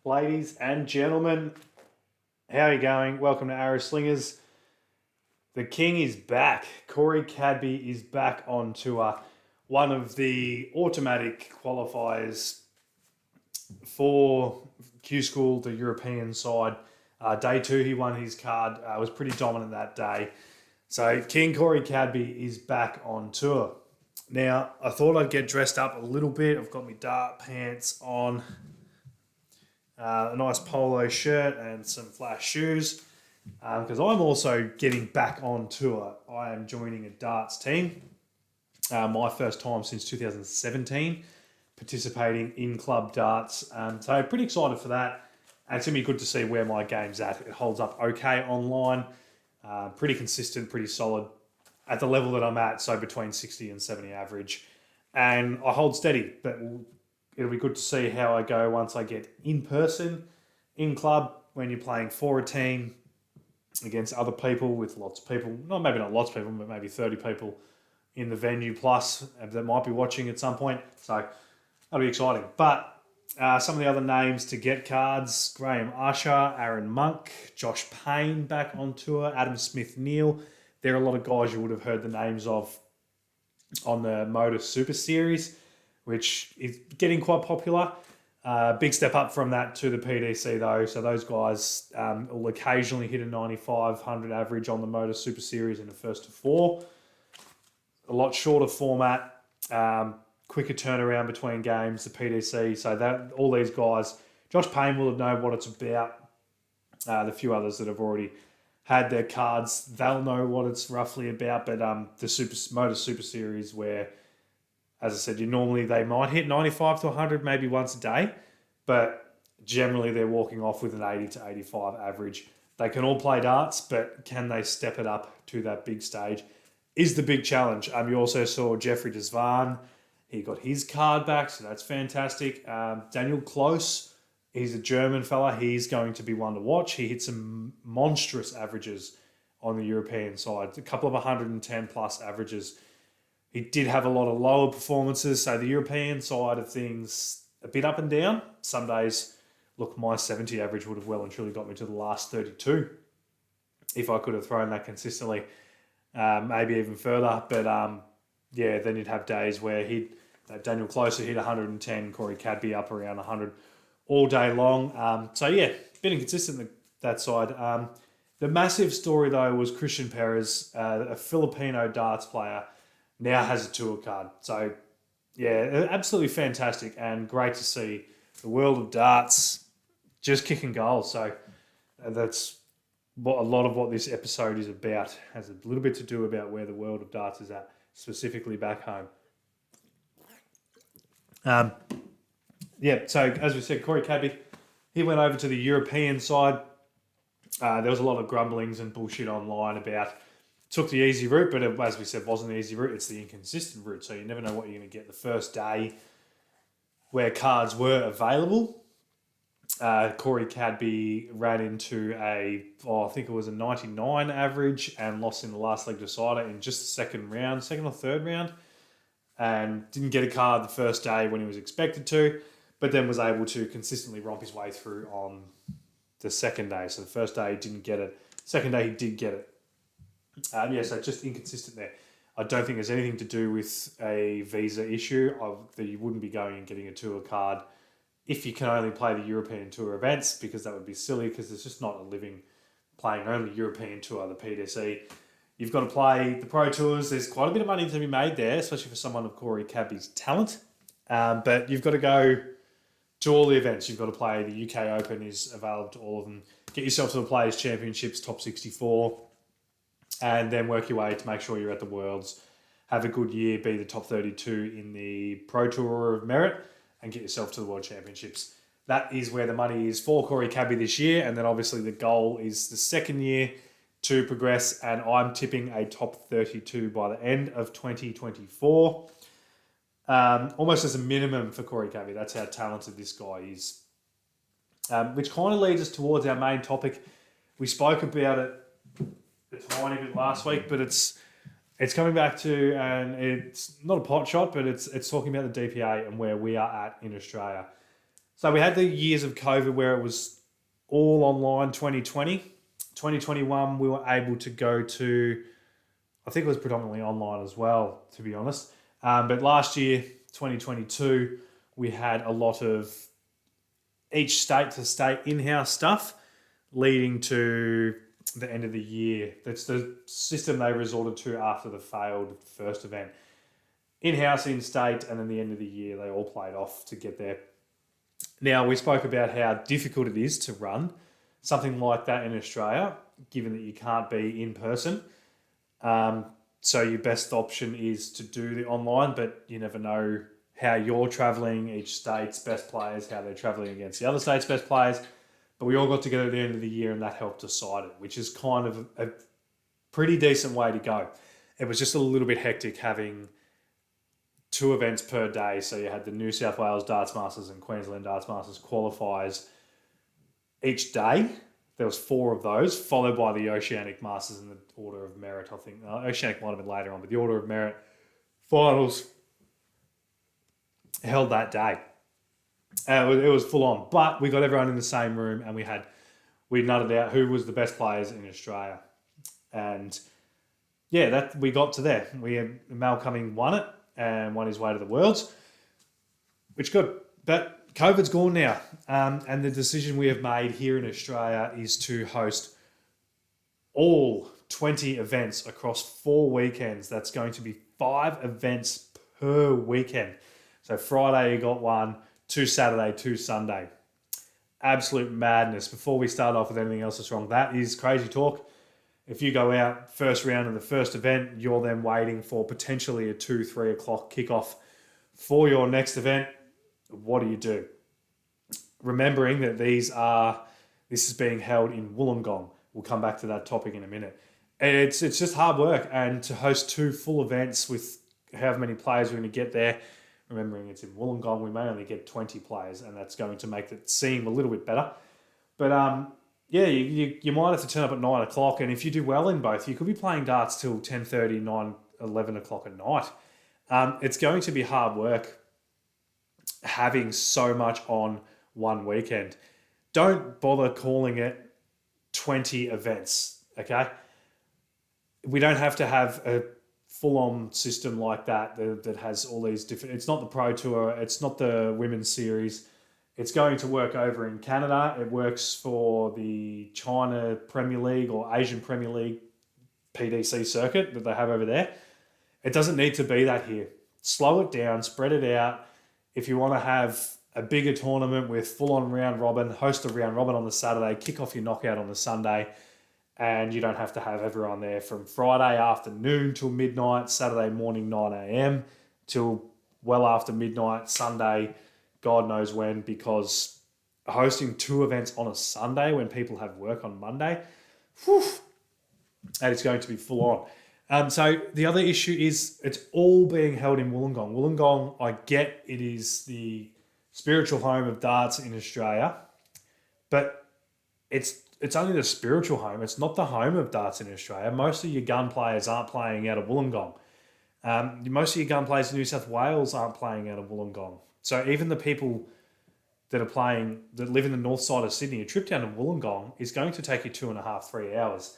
Ladies and gentlemen, how are you going? Welcome to Arrow Slingers. The King is back. Corey Cadby is back on tour. One of the automatic qualifiers for Q School, the European side. Day 2, he won his card. Was pretty dominant that day. So King Corey Cadby is back on tour. Now, I thought I'd get dressed up a little bit. I've got my dart pants on, a nice polo shirt and some flash shoes because I'm also getting back on tour. I am joining a darts team. My first time since 2017 participating in club darts. So pretty excited for that. And it's going to be good to see where my game's at. It holds up okay online. Pretty consistent, pretty solid at the level that I'm at, so between 60 and 70 average. And I hold steady, but it'll be good to see how I go once I get in person, in club, when you're playing for a team against other people with lots of people. Maybe not lots of people, but maybe 30 people in the venue plus that might be watching at some point. So that'll be exciting. But some of the other names to get cards: Graham Usher, Aaron Monk, Josh Payne back on tour, Adam Smith-Neal. There are a lot of guys you would have heard the names of on the Motor Super Series, which is getting quite popular. Big step up from that to the PDC though. So those guys will occasionally hit a 9,500 average on the Motor Super Series in the first to 4. A lot shorter format, quicker turnaround between games, the PDC. So that all these guys, Josh Payne will have known what it's about. The few others that have already had their cards, they'll know what it's roughly about. But the Motor Super Series, where, as I said, they might hit 95 to 100 maybe once a day, but generally they're walking off with an 80 to 85 average. They can all play darts, but can they step it up to that big stage is the big challenge. You also saw Jeffrey Desvan. He got his card back, so that's fantastic. Daniel Close, he's a German fella. He's going to be one to watch. He hit some monstrous averages on the European side, a couple of 110 plus averages. He did have a lot of lower performances, so the European side of things, a bit up and down. Some days, look, my 70 average would have well and truly got me to the last 32 if I could have thrown that consistently, maybe even further. But then you'd have days where Daniel Closer hit 110, Corey Cadby up around 100 all day long. Been inconsistent that side. The massive story, though, was Christian Perez, a Filipino darts player, now has a tour card. So, absolutely fantastic and great to see the world of darts just kicking goals. So, that's what a lot of what this episode is about. Has a little bit to do about where the world of darts is at, specifically back home. So as we said, Corey Cadby, he went over to the European side. There was a lot of grumblings and bullshit online about took the easy route, but as we said, wasn't the easy route. It's the inconsistent route, so you never know what you're going to get. The first day where cards were available, Corey Cadby ran into I think it was a 99 average and lost in the last leg decider in just the second or third round, and didn't get a card the first day when he was expected to, but then was able to consistently romp his way through on the second day. So the first day he didn't get it. Second day he did get it. So just inconsistent there. I don't think there's anything to do with a visa issue that you wouldn't be going and getting a tour card if you can only play the European Tour events, because that would be silly, because there's just not a living playing only European Tour, the PDC. You've got to play the Pro Tours. There's quite a bit of money to be made there, especially for someone of Corey Cadby's talent. But you've got to go to all the events. You've got to play the UK Open is available to all of them. Get yourself to the Players' Championships, top 64, and then work your way to make sure you're at the Worlds. Have a good year, be the top 32 in the Pro Tour of Merit, and get yourself to the World Championships. That is where the money is for Corey Cadby this year, and then obviously the goal is the second year to progress, and I'm tipping a top 32 by the end of 2024. Almost as a minimum for Corey Cadby. That's how talented this guy is. Which kind of leads us towards our main topic. We spoke about it a tiny bit last week, but it's coming back to, and it's not a pot shot, but it's talking about the DPA and where we are at in Australia. So we had the years of COVID where it was all online 2020. 2021, we were able to go to, I think it was predominantly online as well, to be honest. But last year, 2022, we had a lot of each state to state in-house stuff leading to the end of the year. That's the system they resorted to after the failed first event. In-house, in-state, and then the end of the year, they all played off to get there. Now, we spoke about how difficult it is to run something like that in Australia, given that you can't be in person. So your best option is to do the online, but you never know how you're travelling, each state's best players, how they're travelling against the other state's best players. But we all got together at the end of the year and that helped decide it, which is kind of a pretty decent way to go. It was just a little bit hectic having 2 events per day. So you had the New South Wales Darts Masters and Queensland Darts Masters qualifiers each day. There was 4 of those, followed by the Oceanic Masters in the order of merit, I think. Oceanic might have been later on, but the order of merit finals held that day. It was full on, but we got everyone in the same room and we nutted out who was the best players in Australia. And yeah, that we got to there. We had Mal Cumming won it and won his way to the Worlds, which good. But COVID's gone now, and the decision we have made here in Australia is to host all 20 events across 4 weekends. That's going to be 5 events per weekend. So Friday you got 1, 2 Saturday, 2 Sunday. Absolute madness. Before we start off with anything else that's wrong, that is crazy talk. If you go out first round of the first event, you're then waiting for potentially a 2-3 o'clock kickoff for your next event. What do? Remembering that this is being held in Wollongong. We'll come back to that topic in a minute. It's just hard work, and to host 2 full events with however many players we're going to get there, remembering it's in Wollongong, we may only get 20 players, and that's going to make it seem a little bit better. But yeah, you might have to turn up at 9 o'clock, and if you do well in both, you could be playing darts till 10:30, 9, 11 o'clock at night. It's going to be hard work having so much on one weekend. Don't bother calling it 20 events, okay? We don't have to have a full-on system like that has all these different... It's not the Pro Tour, it's not the Women's Series. It's going to work over in Canada. It works for the China Premier League or Asian Premier League PDC circuit that they have over there. It doesn't need to be that here. Slow it down, spread it out. If you want to have a bigger tournament with full-on round robin, host a round robin on the Saturday, kick off your knockout on the Sunday, and you don't have to have everyone there from Friday afternoon till midnight, Saturday morning 9 a.m. till well after midnight, Sunday, God knows when, because hosting 2 events on a Sunday when people have work on Monday, and it's going to be full on. So the other issue is it's all being held in Wollongong. Wollongong, I get it is the spiritual home of darts in Australia, but it's only the spiritual home. It's not the home of darts in Australia. Most of your gun players aren't playing out of Wollongong. Most of your gun players in New South Wales aren't playing out of Wollongong. So even the people that live in the north side of Sydney, a trip down to Wollongong is going to take you 2.5, 3 hours.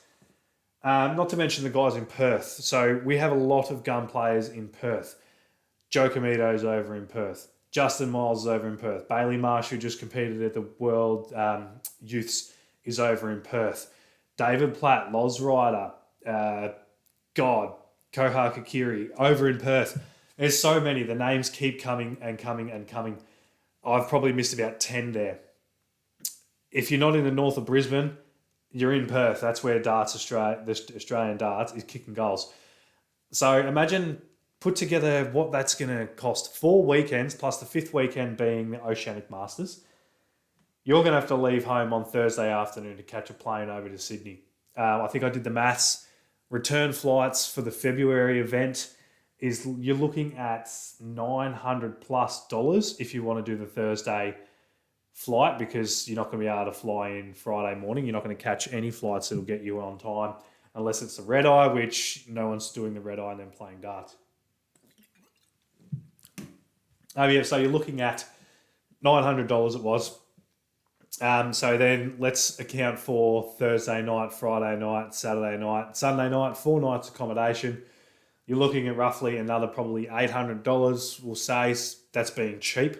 Not to mention the guys in Perth. So we have a lot of gun players in Perth. Joe Comito's over in Perth. Justin Miles is over in Perth. Bailey Marsh, who just competed at the World Youths, is over in Perth. David Platt, Loz Ryder, Kohar Kakiri, over in Perth. There's so many. The names keep coming and coming and coming. I've probably missed about 10 there. If you're not in the north of Brisbane, you're in Perth. That's where the Australian darts is kicking goals. So imagine, put together what that's going to cost. 4 weekends, plus the 5th weekend being the Oceanic Masters. You're going to have to leave home on Thursday afternoon to catch a plane over to Sydney. I think I did the maths. Return flights for the February event you're looking at $900+ if you want to do the Thursday flight, because you're not going to be able to fly in Friday morning. You're not going to catch any flights that'll get you on time unless it's the red eye, which no one's doing the red eye and then playing darts. So you're looking at $900 it was. So then let's account for Thursday night, Friday night, Saturday night, Sunday night, 4 nights accommodation. You're looking at roughly another probably $800. We'll say that's being cheap.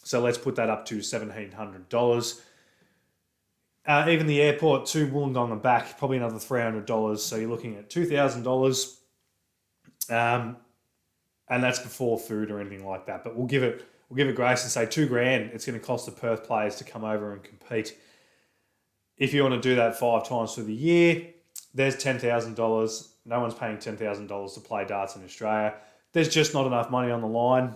So let's put that up to $1,700. Even the airport to Wollongong and back, probably another $300. So you're looking at $2,000. And that's before food or anything like that. But we'll give it grace and say $2,000. It's going to cost the Perth players to come over and compete. If you want to do that 5 times through the year, there's $10,000. No one's paying $10,000 to play darts in Australia. There's just not enough money on the line.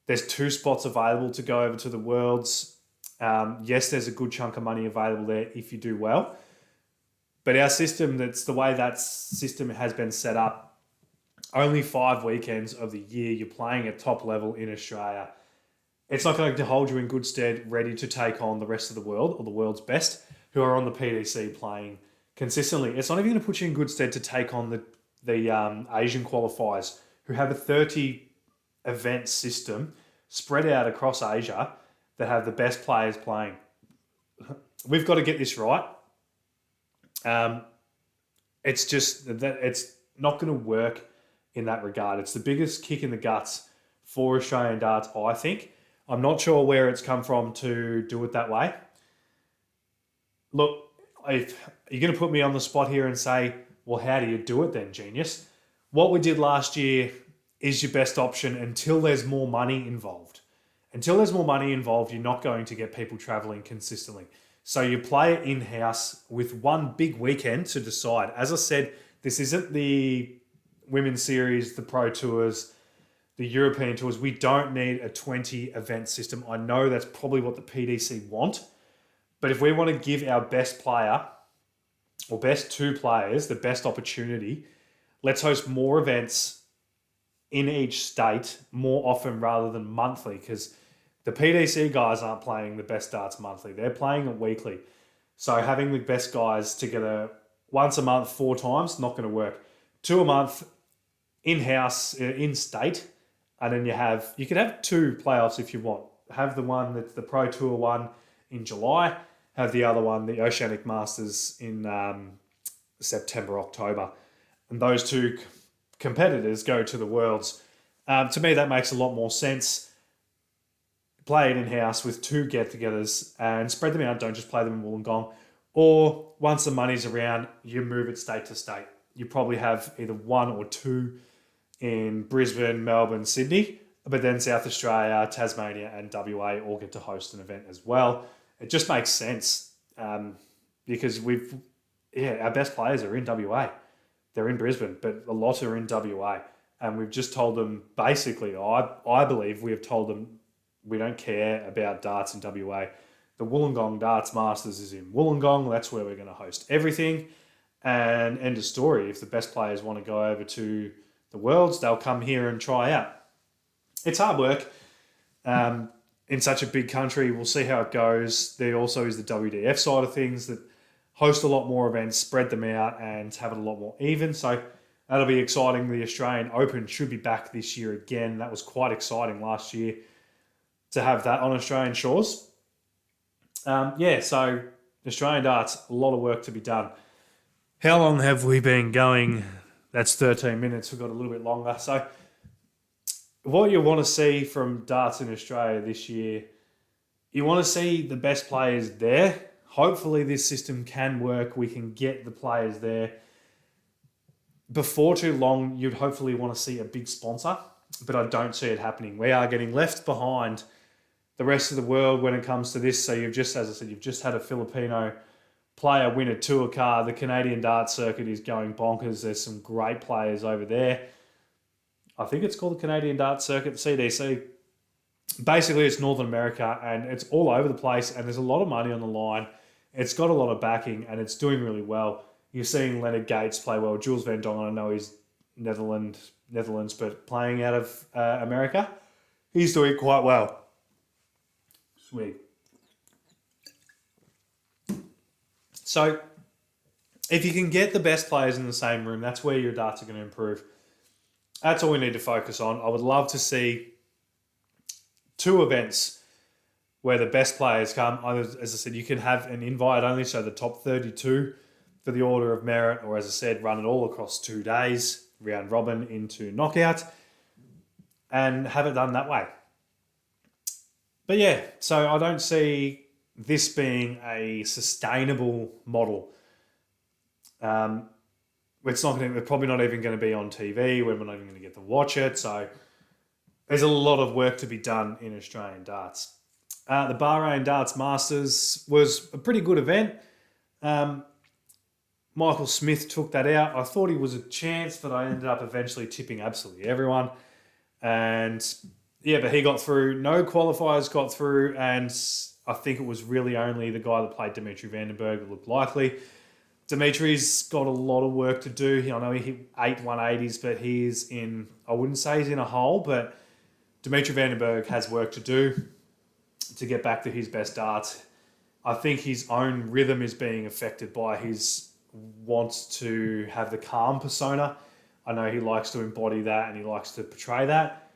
There's 2 spots available to go over to the Worlds. Yes, there's a good chunk of money available there if you do well. But our system, that's the way that system has been set up, only 5 weekends of the year you're playing at top level in Australia. It's not going to hold you in good stead, ready to take on the rest of the world or the world's best who are on the PDC playing consistently. It's not even going to put you in good stead to take on the Asian qualifiers who have a 30 event system spread out across Asia that have the best players playing. We've got to get this right. It's just that it's not going to work in that regard. It's the biggest kick in the guts for Australian darts, I think. I'm not sure where it's come from to do it that way. Look, if you're going to put me on the spot here and say, well, how do you do it then, genius? What we did last year is your best option until there's more money involved. Until there's more money involved, you're not going to get people travelling consistently. So you play it in-house with one big weekend to decide. As I said, this isn't the Women's Series, the Pro Tours, the European Tours. We don't need a 20 event system. I know that's probably what the PDC want. But if we want to give our best player or best 2 players the best opportunity, let's host more events in each state more often rather than monthly, because the PDC guys aren't playing the best darts monthly. They're playing it weekly. So having the best guys together once a month, 4 times, not going to work. 2 a month, in-house, in-state, and then you could have 2 playoffs if you want. Have the one that's the Pro Tour one in July, have the other one, the Oceanic Masters, in September, October. And those 2 competitors go to the Worlds. To me, that makes a lot more sense. Play it in-house with 2 get-togethers and spread them out. Don't just play them in Wollongong. Or once the money's around, you move it state to state. You probably have either 1 or 2 in Brisbane, Melbourne, Sydney, but then South Australia, Tasmania and WA all get to host an event as well. It just makes sense because our best players are in WA. They're in Brisbane, but a lot are in WA. And we've just told them, basically, I believe we have told them we don't care about darts in WA. The Wollongong Darts Masters is in Wollongong. That's where we're going to host everything. And end of story. If the best players want to go over to the Worlds, they'll come here and try out. It's hard work in such a big country. We'll see how it goes. There also is the WDF side of things that host a lot more events, spread them out, and have it a lot more even. So that'll be exciting. The Australian Open should be back this year again. That was quite exciting last year to have that on Australian shores. So Australian darts, a lot of work to be done. How long have we been going? That's 13 minutes. We've got a little bit longer. So what you want to see from darts in Australia this year, you want to see the best players there. Hopefully this system can work. We can get the players there. Before too long, you'd hopefully want to see a big sponsor, but I don't see it happening. We are getting left behind the rest of the world when it comes to this. So you've just had a Filipino player win a tour car. The Canadian darts circuit is going bonkers. There's some great players over there. I think it's called the Canadian Darts Circuit, CDC. Basically, it's Northern America, and it's all over the place, and there's a lot of money on the line. It's got a lot of backing, and it's doing really well. You're seeing Leonard Gates play well. Jules Van Dongen, I know he's Netherlands, but playing out of America, he's doing quite well. Sweet. So, if you can get the best players in the same room, that's where your darts are going to improve. That's all we need to focus on. I would love to see 2 events where the best players come. As I said, you can have an invite only, so the top 32 for the Order of Merit, or as I said, run it all across 2 days, round robin into knockout, and have it done that way. But yeah, so I don't see this being a sustainable model. We're probably not even going to be on TV. We're not even going to get to watch it. So there's a lot of work to be done in Australian darts. The Bahrain Darts Masters was a pretty good event. Michael Smith took that out. I thought he was a chance, but I ended up eventually tipping absolutely everyone. And yeah, but he got through. No qualifiers got through, and I think it was really only the guy that played Dimitri Vandenberg that looked likely. Dimitri's got a lot of work to do. I know he hit 8 180s, but he's in, I wouldn't say he's in a hole, but Dimitri Vandenberg has work to do to get back to his best darts. I think his own rhythm is being affected by his want to have the calm persona. I know he likes to embody that and he likes to portray that.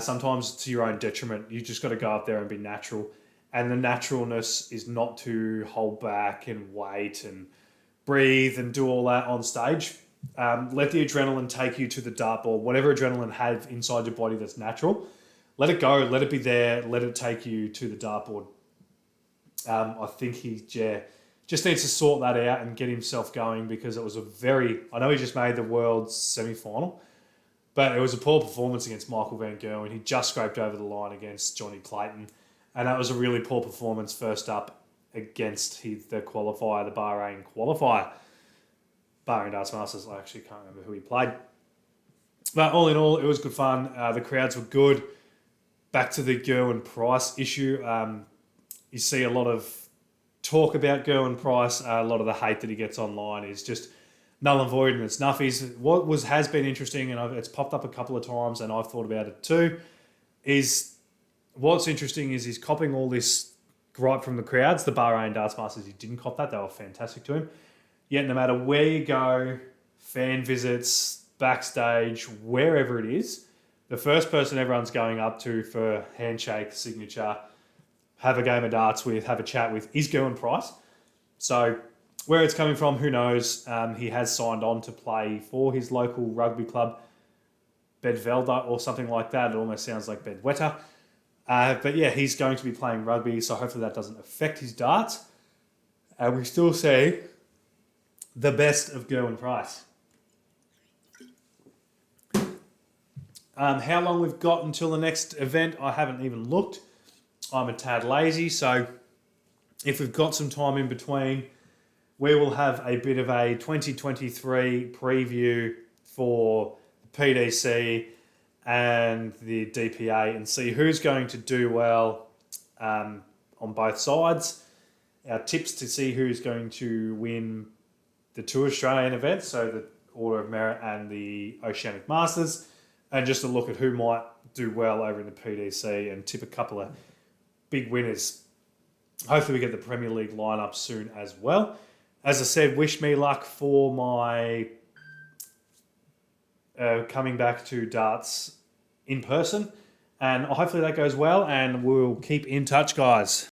Sometimes to your own detriment. You just got to go up there and be natural. And the naturalness is not to hold back and wait and breathe and do all that on stage. Let the adrenaline take you to the dartboard. Whatever adrenaline have inside your body that's natural, let it go. Let it be there. Let it take you to the dartboard. I think he just needs to sort that out and get himself going, because it was I know he just made the world's semi-final, but it was a poor performance against Michael Van Gerwen. He just scraped over the line against Johnny Clayton, and that was a really poor performance first up against the qualifier, the Bahrain qualifier. Bahrain Darts Masters, I actually can't remember who he played. But all in all, it was good fun. The crowds were good. Back to the Gerwin Price issue. You see a lot of talk about Gerwin Price. A lot of the hate that he gets online is just null and void, and it's nuffies. What has been interesting, and it's popped up a couple of times, and I've thought about it too, is what's interesting is he's copping all this gripe from the crowds. The Bahrain Darts Masters, he didn't cop that. They were fantastic to him. Yet no matter where you go, fan visits, backstage, wherever it is, the first person everyone's going up to for handshake, signature, have a game of darts with, have a chat with, is Gerwin Price. So where it's coming from, who knows? He has signed on to play for his local rugby club, Bedvelder or something like that. It almost sounds like Bedwetter. But yeah, he's going to be playing rugby, so hopefully that doesn't affect his darts. And we still see the best of Gerwin Price. How long we've got until the next event, I haven't even looked. I'm a tad lazy, so if we've got some time in between, we will have a bit of a 2023 preview for the PDC and the DPA and see who's going to do well on both sides. Our tips to see who's going to win the 2 Australian events, so the Order of Merit and the Oceanic Masters, and just a look at who might do well over in the PDC and tip a couple of big winners. Hopefully we get the Premier League lineup soon as well. As I said, wish me luck for my coming back to darts in person, and hopefully that goes well, and we'll keep in touch, guys.